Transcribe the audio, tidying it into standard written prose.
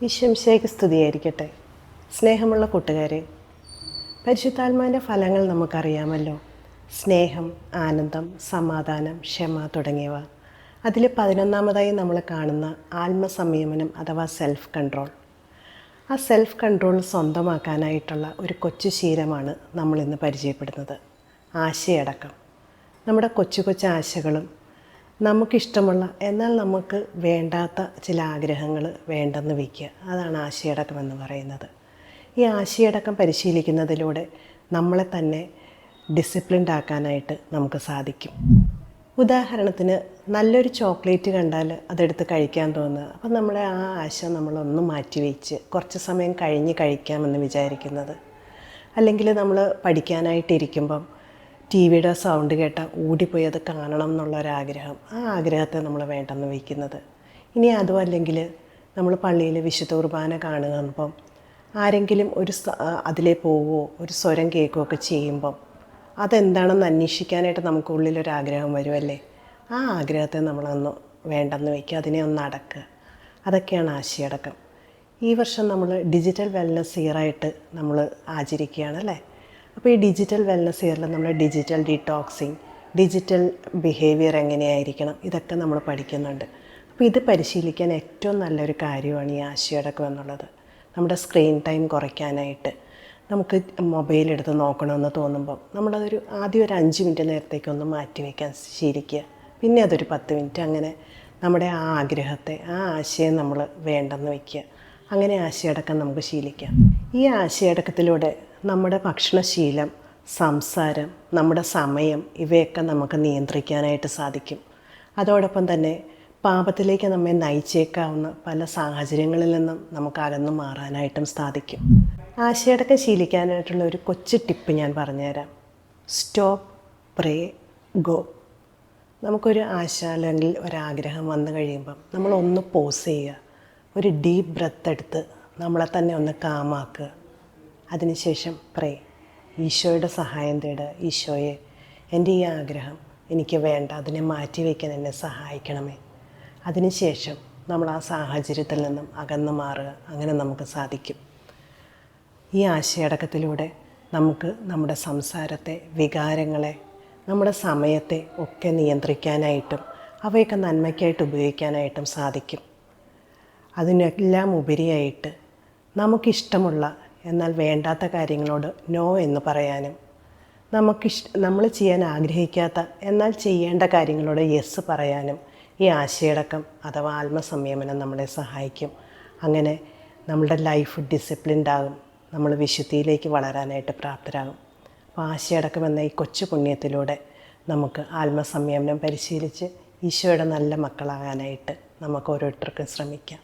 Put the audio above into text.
ഈശോമിശിഹായ്ക്ക് സ്തുതിയായിരിക്കട്ടെ. സ്നേഹമുള്ള കൂട്ടുകാരെ, പരിശുദ്ധാത്മാവിൻ്റെ ഫലങ്ങൾ നമുക്കറിയാമല്ലോ. സ്നേഹം, ആനന്ദം, സമാധാനം, ക്ഷമ തുടങ്ങിയവ. അതിൽ 11ാമതായി നമ്മൾ കാണുന്ന ആത്മസംയമനം അഥവാ സെൽഫ് കൺട്രോൾ. ആ സെൽഫ് കൺട്രോൾ സ്വന്തമാക്കാനായിട്ടുള്ള ഒരു കൊച്ചു ശീലമാണ് നമ്മളിന്ന് പരിചയപ്പെടുന്നത്. ആശയടക്കം. നമ്മുടെ കൊച്ചു കൊച്ചു ആശകളും നമുക്കിഷ്ടമുള്ള എന്നാൽ നമുക്ക് വേണ്ടാത്ത ചില ആഗ്രഹങ്ങൾ വേണ്ടെന്ന് വയ്ക്കുക. അതാണ് ആശയടക്കം എന്ന് പറയുന്നത്. ഈ ആശയടക്കം പരിശീലിക്കുന്നതിലൂടെ നമ്മളെ തന്നെ ഡിസിപ്ലിൻഡ് ആക്കാനായിട്ട് നമുക്ക് സാധിക്കും. ഉദാഹരണത്തിന്, നല്ലൊരു ചോക്ലേറ്റ് കണ്ടാൽ അതെടുത്ത് കഴിക്കാൻ തോന്നുക. അപ്പം നമ്മളെ ആ ആശ നമ്മളൊന്ന് മാറ്റി വെച്ച് കുറച്ച് സമയം കഴിഞ്ഞ് കഴിക്കാമെന്ന് വിചാരിക്കുന്നത്. അല്ലെങ്കിൽ നമ്മൾ പഠിക്കാനായിട്ടിരിക്കുമ്പം ടി വിയുടെ സൗണ്ട് കേട്ടാൽ ഓടിപ്പോയി അത് കാണണം എന്നുള്ളൊരാഗ്രഹം, ആ ആഗ്രഹത്തെ നമ്മൾ വേണ്ടെന്ന് വയ്ക്കുന്നത്. ഇനി അതും അല്ലെങ്കിൽ നമ്മൾ പള്ളിയിൽ വിശുദ്ധ കുർബാന കാണുമ്പം ആരെങ്കിലും അതിലേ പോവുകയോ ഒരു സ്വരം കേൾക്കുകയൊക്കെ ചെയ്യുമ്പം അതെന്താണെന്ന് അന്വേഷിക്കാനായിട്ട് നമുക്കുള്ളിലൊരാഗ്രഹം വരുമല്ലേ. ആ ആഗ്രഹത്തെ നമ്മളൊന്ന് വേണ്ടെന്ന് വയ്ക്കുക, അതിനെ ഒന്ന് അടക്കുക. അതൊക്കെയാണ് ആശയടക്കം. ഈ വർഷം നമ്മൾ ഡിജിറ്റൽ വെൽനസ് ഇയറായിട്ട് നമ്മൾ ആചരിക്കുകയാണ് അല്ലേ. അപ്പോൾ ഈ ഡിജിറ്റൽ വെൽനസ് ഇയറിൽ നമ്മൾ ഡിജിറ്റൽ ഡീടോക്സിങ്, ഡിജിറ്റൽ ബിഹേവിയർ എങ്ങനെയായിരിക്കണം, ഇതൊക്കെ നമ്മൾ പഠിക്കുന്നുണ്ട്. അപ്പോൾ ഇത് പരിശീലിക്കാൻ ഏറ്റവും നല്ലൊരു കാര്യമാണ് ഈ ആശയടക്കം എന്നുള്ളത്. നമ്മുടെ സ്ക്രീൻ ടൈം കുറയ്ക്കാനായിട്ട് നമുക്ക് മൊബൈൽ എടുത്ത് നോക്കണമെന്ന് തോന്നുമ്പം നമ്മളതൊരു ആദ്യം ഒരു 5 മിനിറ്റ് നേരത്തേക്കൊന്ന് മാറ്റി വയ്ക്കാൻ ശീലിക്കുക. പിന്നെ അതൊരു 10 മിനിറ്റ്, അങ്ങനെ നമ്മുടെ ആ ആഗ്രഹത്തെ, ആ ആശയം നമ്മൾ വേണ്ടെന്ന് വയ്ക്കുക. അങ്ങനെ ആശയടക്കം നമുക്ക് ശീലിക്കാം. ഈ ആശയടക്കത്തിലൂടെ നമ്മുടെ ഭക്ഷണശീലം, സംസാരം, നമ്മുടെ സമയം ഇവയൊക്കെ നമുക്ക് നിയന്ത്രിക്കാനായിട്ട് സാധിക്കും. അതോടൊപ്പം തന്നെ പാപത്തിലേക്ക് നമ്മെ നയിച്ചേക്കാവുന്ന പല സാഹചര്യങ്ങളിൽ നിന്നും നമുക്ക് അകന്നു മാറാനായിട്ടും സാധിക്കും. ആശയടക്കം ശീലിക്കാനായിട്ടുള്ള ഒരു കൊച്ചു ടിപ്പ് ഞാൻ പറഞ്ഞുതരാം. സ്റ്റോപ്പ്, പ്രേ, ഗോ. നമുക്കൊരു ആശ അല്ലെങ്കിൽ ഒരാഗ്രഹം വന്നു കഴിയുമ്പം നമ്മളൊന്ന് പോസ് ചെയ്യുക, ഒരു ഡീപ്പ് ബ്രെത്ത് എടുത്ത് നമ്മളെ തന്നെ ഒന്ന് കാമാക്കുക. അതിനുശേഷം പ്രേ, ഈശോയുടെ സഹായം തേടുക. ഈശോയെ, എൻ്റെ ഈ ആഗ്രഹം എനിക്ക് വേണ്ട, അതിനെ മാറ്റി വയ്ക്കാൻ എന്നെ സഹായിക്കണമേ. അതിനുശേഷം നമ്മൾ ആ സാഹചര്യത്തിൽ നിന്നും അകന്നു മാറുക. അങ്ങനെ നമുക്ക് സാധിക്കും. ഈ ആശയടക്കത്തിലൂടെ നമുക്ക് നമ്മുടെ സംസാരത്തെ, വികാരങ്ങളെ, നമ്മുടെ സമയത്തെ ഒക്കെ നിയന്ത്രിക്കാനായിട്ടും അവയൊക്കെ നന്മയ്ക്കായിട്ട് ഉപയോഗിക്കാനായിട്ടും സാധിക്കും. അതിനെല്ലാം ഉപരിയായിട്ട് നമുക്കിഷ്ടമുള്ള എന്നാൽ വേണ്ടാത്ത കാര്യങ്ങളോട് നോ എന്ന് പറയാനും, നമ്മൾ ചെയ്യാൻ ആഗ്രഹിക്കാത്ത എന്നാൽ ചെയ്യേണ്ട കാര്യങ്ങളോട് യെസ് പറയാനും ഈ ആശയടക്കം അഥവാ ആത്മസംയമനം നമ്മളെ സഹായിക്കും. അങ്ങനെ നമ്മുടെ ലൈഫ് ഡിസിപ്ലിൻഡ് ആകും, നമ്മൾ വിശുദ്ധിയിലേക്ക് വളരാനായിട്ട് പ്രാപ്തരാകും. അപ്പോൾ ആശയടക്കം എന്ന ഈ കൊച്ചു പുണ്യത്തിലൂടെ നമുക്ക് ആത്മസംയമനം പരിശീലിച്ച് ഈശോയുടെ നല്ല മക്കളാകാനായിട്ട് നമുക്ക് ഓരോരുത്തർക്കും ശ്രമിക്കാം.